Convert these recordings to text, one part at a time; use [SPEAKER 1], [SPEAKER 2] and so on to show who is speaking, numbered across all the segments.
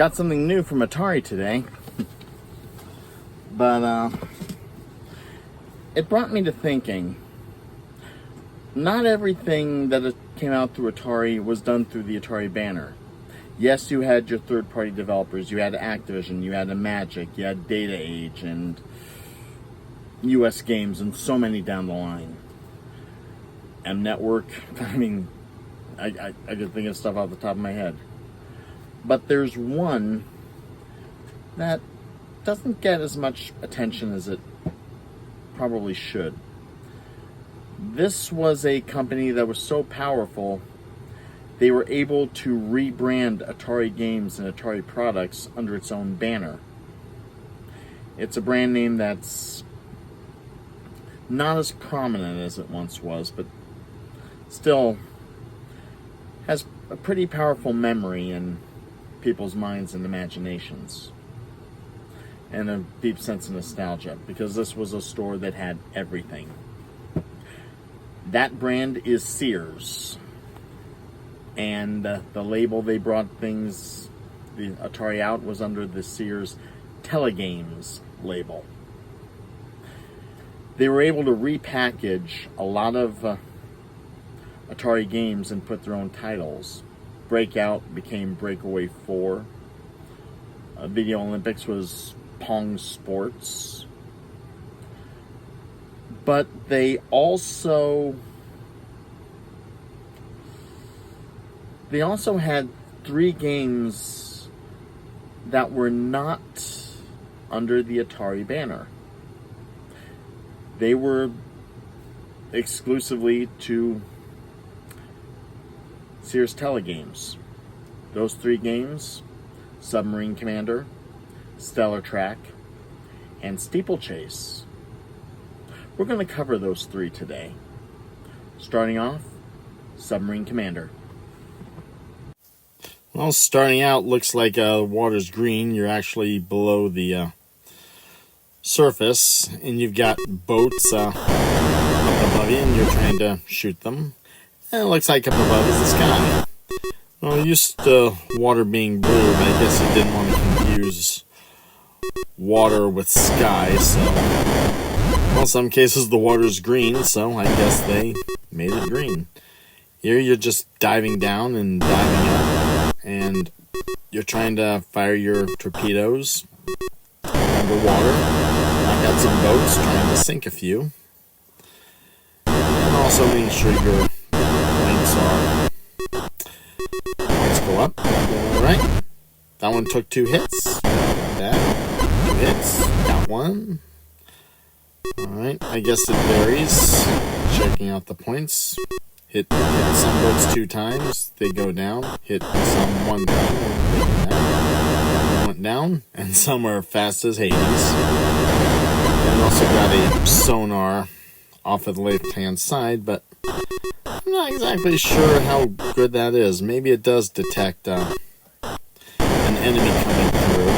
[SPEAKER 1] Got something new from Atari today, but it brought me to thinking. Not everything that came out through Atari was done through the Atari banner. Yes, you had your third-party developers. You had Activision, you had Magic, you had Data Age, and US Games, and so many down the line. M Network. I mean, I could think of stuff off the top of my head. But there's one that doesn't get as much attention as it probably should. This was a company that was so powerful, they were able to rebrand Atari games and Atari products under its own banner. It's a brand name that's not as prominent as it once was, but still has a pretty powerful memory in people's minds and imaginations, and a deep sense of nostalgia, because this was a store that had everything. That brand is Sears, and the label they brought the Atari out was under the Sears Tele-Games label. They were able to repackage a lot of Atari games and put their own titles. Breakout became Breakaway 4. Video Olympics was Pong Sports. But they also had 3 games that were not under the Atari banner. They were exclusively to Sears Tele-Games. Those 3 games: Submarine Commander, Stellar Track, and Steeplechase. We're going to cover those 3 today. Starting off, Submarine Commander. Well, starting out, looks like the water's green. You're actually below the surface, and you've got boats up above you, and you're trying to shoot them. And it looks like up above is the sky. Well, used to water being blue, but I guess you didn't want to confuse water with sky, so... Well, in some cases the water's green, so I guess they made it green. Here you're just diving down and diving up, and you're trying to fire your torpedoes underwater. I've got some boats trying to sink a few. And also making sure your points go up. Alright. That one took 2 hits. That. 2 hits. Got 1. Alright. I guess it varies. Checking out the points. Hit some boats 2 times. They go down. Hit some 1 time. They go down. Went down. And some are fast as Hades. And also got a sonar off of the left-hand side, but I'm not exactly sure how good that is. Maybe it does detect an enemy coming through,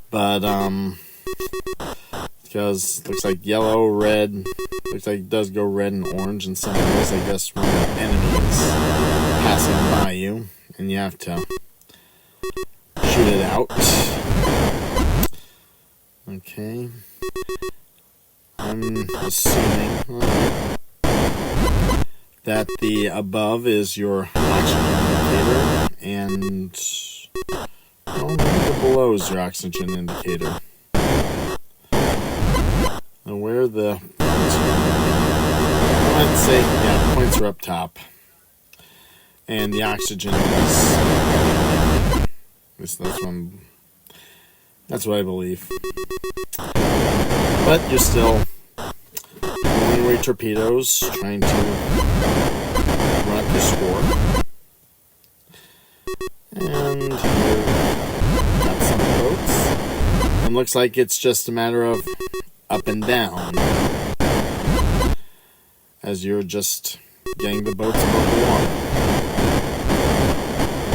[SPEAKER 1] but because it looks like yellow, red, looks like it does go red and orange in some areas. I guess when an enemy is passing by you, and you have to shoot it out. Okay. I'm assuming that the above is your oxygen indicator, and well, maybe the below is your oxygen indicator. And where the points are, I'd say, yeah, the points are up top, and the oxygen is that's what I believe. But you're still going away torpedoes, trying to run up your score. And you've got some boats. And looks like it's just a matter of up and down, as you're just getting the boats above the water.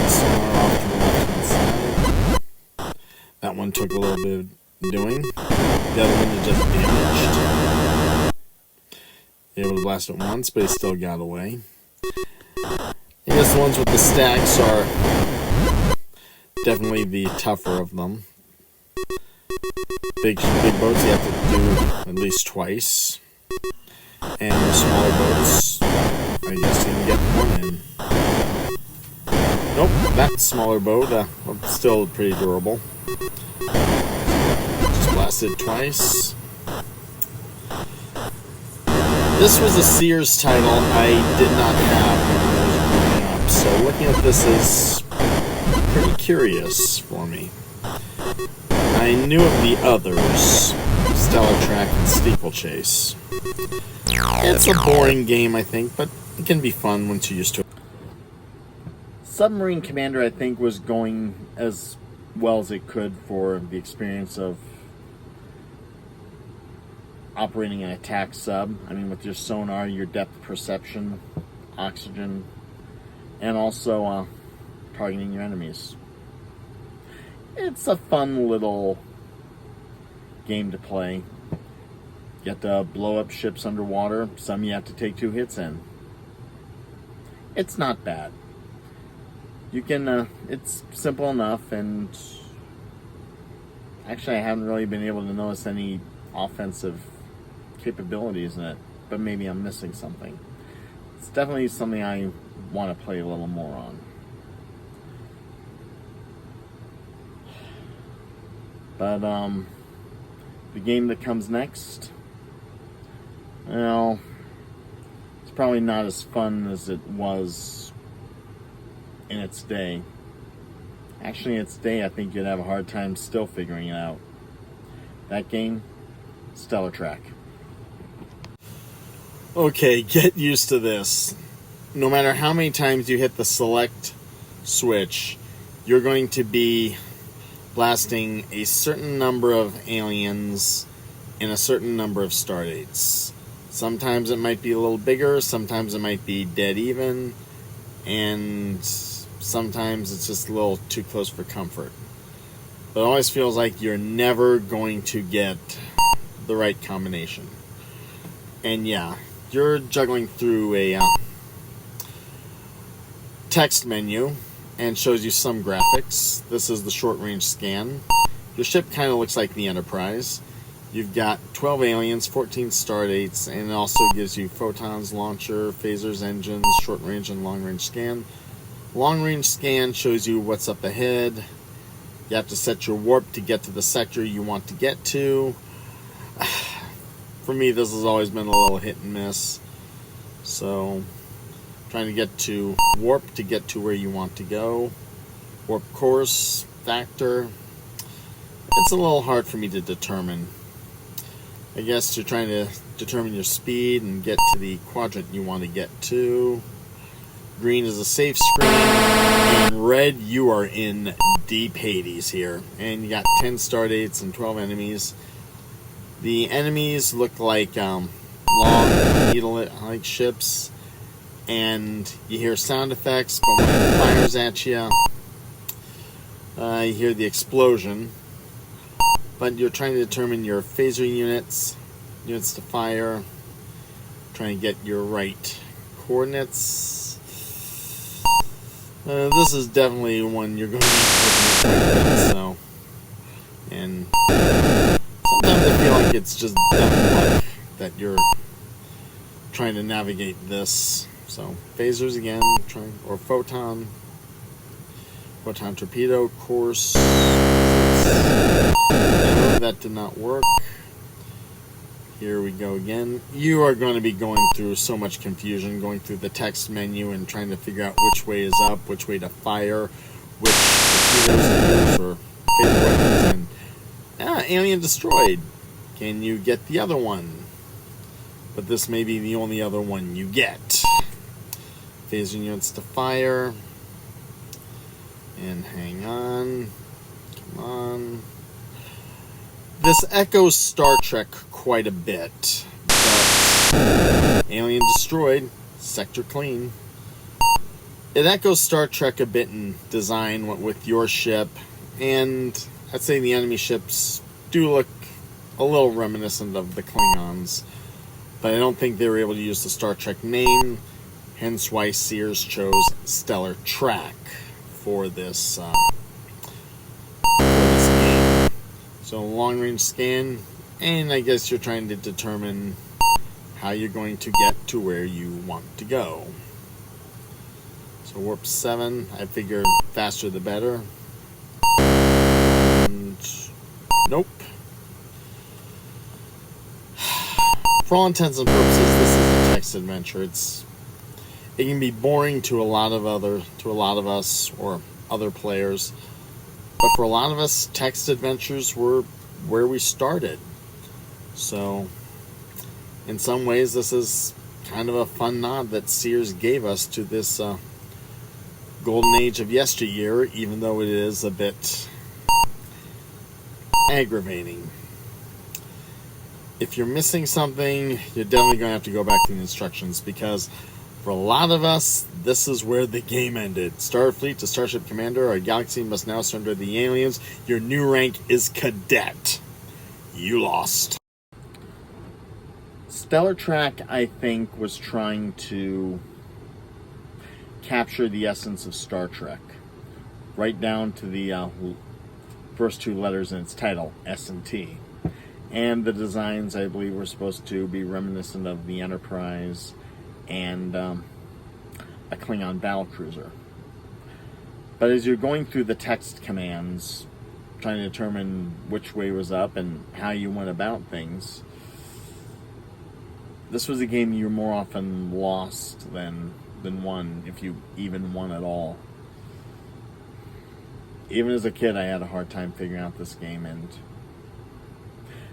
[SPEAKER 1] Sonar off to the left-hand side. That one took a little bit of doing. The other one you just damaged. You're able to blast it once, but he still got away. I guess the ones with the stacks are
[SPEAKER 2] definitely the tougher of them. Big boats you have to do at least twice. And the smaller boats, I guess you can get one in. Nope, that smaller boat, still pretty durable. Just blasted twice. This was a Sears title I did not have when I was growing up, so looking at this is pretty curious for me. I knew of the others, Steeplechase and Steeplechase. It's a boring game, I think, but it can be fun once you're used to it.
[SPEAKER 1] Submarine Commander, I think, was going as well as it could for the experience of operating an attack sub. I mean, with your sonar, your depth perception, oxygen, and also targeting your enemies. It's a fun little game to play. You have to blow up ships underwater. Some you have to take 2 hits in. It's not bad. You can, it's simple enough, and actually I haven't really been able to notice any offensive capabilities in it, but maybe I'm missing something. It's definitely something I want to play a little more on. But, the game that comes next, well, it's probably not as fun as it was in its day. Actually, in its day, I think you'd have a hard time still figuring it out. That game, Steeplechase.
[SPEAKER 2] Okay, get used to this. No matter how many times you hit the select switch, you're going to be blasting a certain number of aliens in a certain number of star dates. Sometimes it might be a little bigger, sometimes it might be dead even, and sometimes it's just a little too close for comfort. But it always feels like you're never going to get the right combination. And yeah, you're juggling through a text menu and shows you some graphics. This is the short range scan. Your ship kind of looks like the Enterprise. You've got 12 aliens, 14 star dates, and it also gives you photons, launcher, phasers, engines, short range and long range scan. Long range scan shows you what's up ahead. You have to set your warp to get to the sector you want to get to. For me, this has always been a little hit and miss. So, trying to get to warp to get to where you want to go. Warp course, factor. It's a little hard for me to determine. I guess you're trying to determine your speed and get to the quadrant you want to get to. Green is a safe screen, and red, you are in deep Hades here. And you got 10 star dates and 12 enemies. The enemies look like long needle-like ships, and you hear sound effects, but when it fires at you, you hear the explosion. But you're trying to determine your phaser units to fire, trying to get your right coordinates. This is definitely one you're going to be looking at, so. And sometimes I feel like it's just dumb luck that you're trying to navigate this. So, phasers again, or photon torpedo course. No, that did not work. Here we go again. You are going to be going through so much confusion, going through the text menu and trying to figure out which way is up, which way to fire, which torpedoes to use for favorite weapons, and alien destroyed. Can you get the other one? But this may be the only other one you get. Phaser units to fire. And hang on. Come on. This echoes Star Trek quite a bit. But alien destroyed. Sector clean. It echoes Star Trek a bit in design with your ship. And I'd say the enemy ships do look a little reminiscent of the Klingons. But I don't think they were able to use the Star Trek name. Hence why Sears chose Steeplechase for this So long range scan, and I guess you're trying to determine how you're going to get to where you want to go. So warp 7, I figure faster the better. And nope. For all intents and purposes, this is a text adventure. It can be boring to a lot of us or other players, but for a lot of us, text adventures were where we started. So, in some ways, this is kind of a fun nod that Sears gave us to this golden age of yesteryear, even though it is a bit aggravating. If you're missing something, you're definitely going to have to go back to the instructions, because for a lot of us, this is where the game ended. Starfleet to Starship Commander, our galaxy must now surrender the aliens. Your new rank is Cadet. You lost.
[SPEAKER 1] Stellar Track, I think, was trying to capture the essence of Star Trek, right down to the first two letters in its title, S and T. And the designs, I believe, were supposed to be reminiscent of the Enterprise and a Klingon battlecruiser. But as you're going through the text commands, trying to determine which way was up and how you went about things, this was a game you more often lost than won, if you even won at all. Even as a kid, I had a hard time figuring out this game, and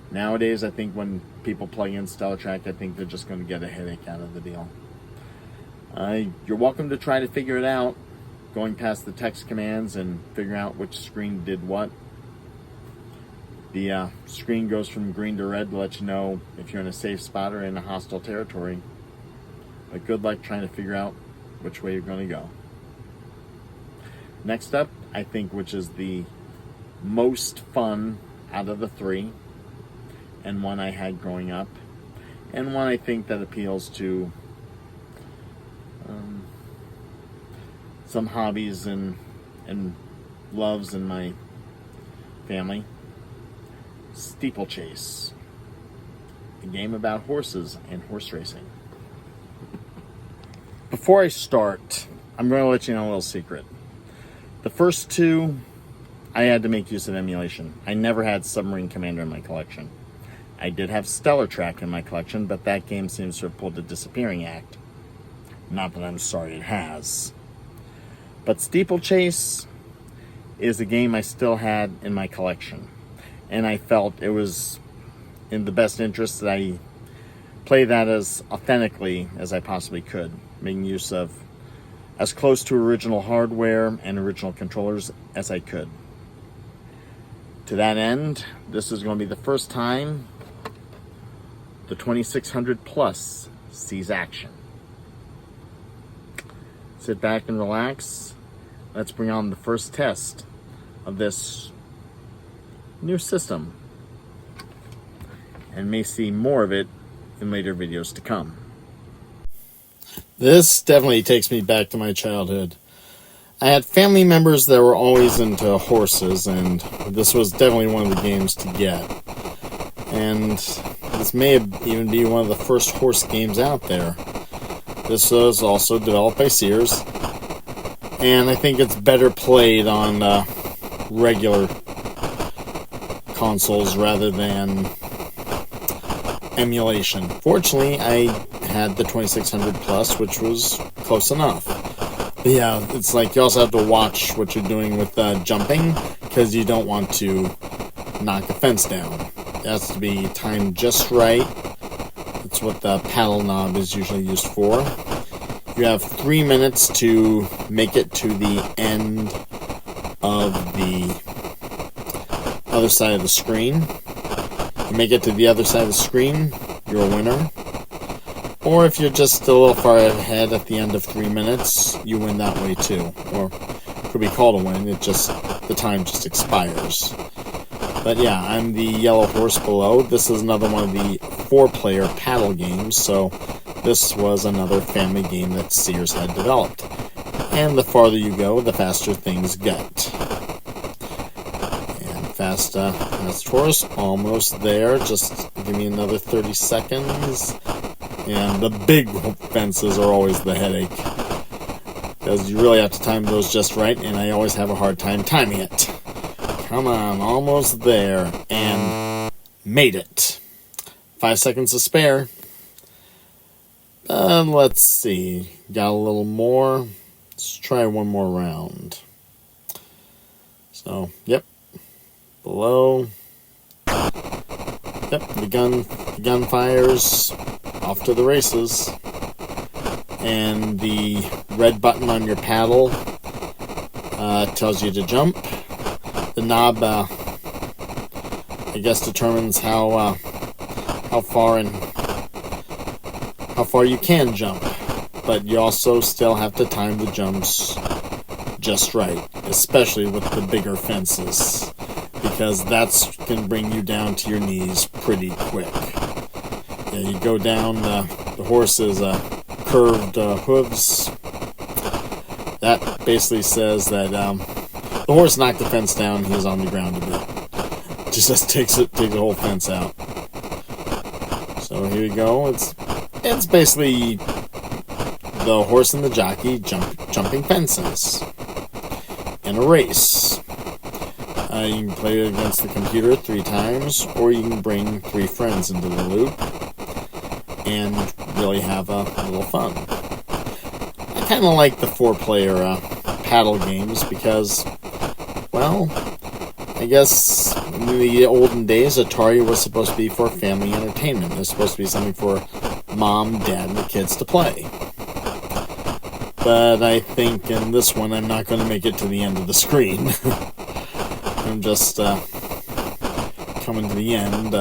[SPEAKER 1] nowadays, I think when people plug in Stellar Track, I think they're just going to get a headache out of the deal. You're welcome to try to figure it out, going past the text commands and figuring out which screen did what. The screen goes from green to red to let you know if you're in a safe spot or in a hostile territory. But good luck trying to figure out which way you're going to go. Next up, I think, which is the most fun out of the three, and one I had growing up, and one I think that appeals to some hobbies and loves in my family. Steeplechase, a game about horses and horse racing. Before I start, I'm going to let you know a little secret. The first two, I had to make use of emulation. I never had Submarine Commander in my collection. I did have Stellar Track in my collection, but that game seems to have pulled a disappearing act. Not that I'm sorry it has. But Steeplechase is a game I still had in my collection. And I felt it was in the best interest that I play that as authentically as I possibly could, making use of as close to original hardware and original controllers as I could. To that end, this is going to be the first time the 2600 Plus sees action. Sit back and relax. Let's bring on the first test of this new system, and may see more of it in later videos to come.
[SPEAKER 2] This definitely takes me back to my childhood. I had family members that were always into horses, and this was definitely one of the games to get. And this may even be one of the first horse games out there. This was also developed by Sears, and I think it's better played on regular consoles rather than emulation. Fortunately, I had the 2600 Plus, which was close enough. But yeah, it's like you also have to watch what you're doing with jumping, because you don't want to knock a fence down. It has to be timed just right. That's what the paddle knob is usually used for. You have 3 minutes to make it to the end of the other side of the screen. You make it to the other side of the screen, you're a winner. Or if you're just a little far ahead at the end of 3 minutes, you win that way too. Or it could be called a win, the time just expires. But yeah, I'm the yellow horse below. This is another one of the 4-player paddle games, so this was another family game that Sears had developed. And the farther you go, the faster things get. And fast fast horse. Almost there. Just give me another 30 seconds. And the big fences are always the headache, because you really have to time those just right, and I always have a hard time timing it. Come on, almost there. And made it. 5 seconds to spare. Let's see. Got a little more. Let's try one more round. So, yep. Below. Yep, the gun fires. Off to the races. And the red button on your paddle tells you to jump. The knob, I guess, determines how far you can jump, but you also still have to time the jumps just right, especially with the bigger fences, because that can bring you down to your knees pretty quick. Yeah, you go down, the horse's curved hooves. That basically says that the horse knocked the fence down, he's on the ground a bit. Just takes the whole fence out. So here you go. It's basically the horse and the jockey jumping fences in a race. You can play it against the computer 3 times, or you can bring 3 friends into the loop and really have a little fun. I kind of like the 4-player paddle games because, well, I guess in the olden days, Atari was supposed to be for family entertainment. It was supposed to be something for mom, dad, and the kids to play. But I think in this one, I'm not going to make it to the end of the screen. I'm just coming to the end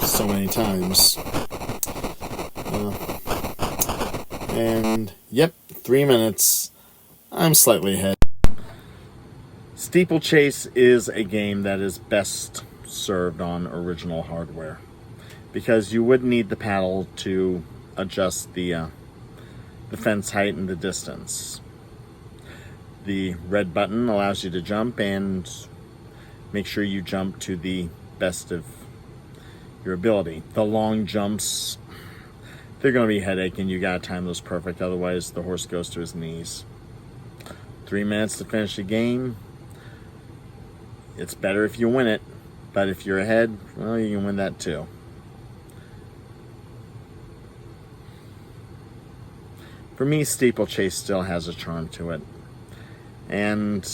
[SPEAKER 2] so many times. And, yep, 3 minutes. I'm slightly ahead.
[SPEAKER 1] Steeplechase is a game that is best served on original hardware, because you would need the paddle to adjust the fence height and the distance. The red button allows you to jump and make sure you jump to the best of your ability. The long jumps, they're going to be a headache, and you got to time those perfect, otherwise the horse goes to his knees. 3 minutes to finish the game. It's better if you win it, but if you're ahead, well, you can win that too. For me, Steeplechase still has a charm to it. And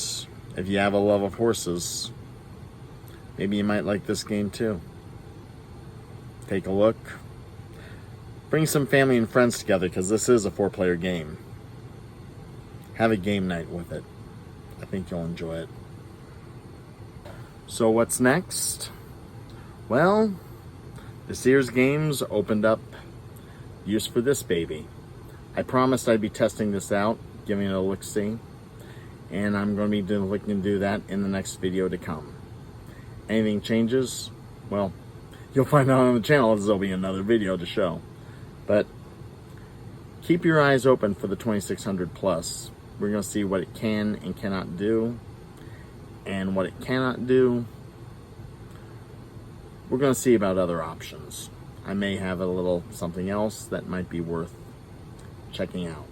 [SPEAKER 1] if you have a love of horses, maybe you might like this game too. Take a look. Bring some family and friends together, because this is a 4-player game. Have a game night with it. I think you'll enjoy it. So what's next? Well, the Sears games opened up use for this baby. I promised I'd be testing this out, giving it a look-see, and I'm going to be looking to do that in the next video to come. Anything changes, well, you'll find out on the channel, as there'll be another video to show. But keep your eyes open for the 2600 Plus. We're going to see what it can and cannot do, and what it cannot do, we're going to see about other options. I may have a little something else that might be worth checking out.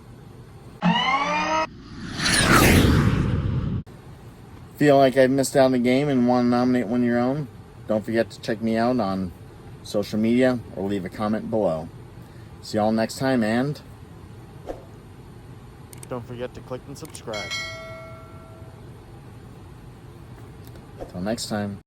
[SPEAKER 1] Feel like I've missed out on the game and want to nominate one of your own? Don't forget to check me out on social media or leave a comment below. See y'all next time, and don't forget to click and subscribe. Until next time.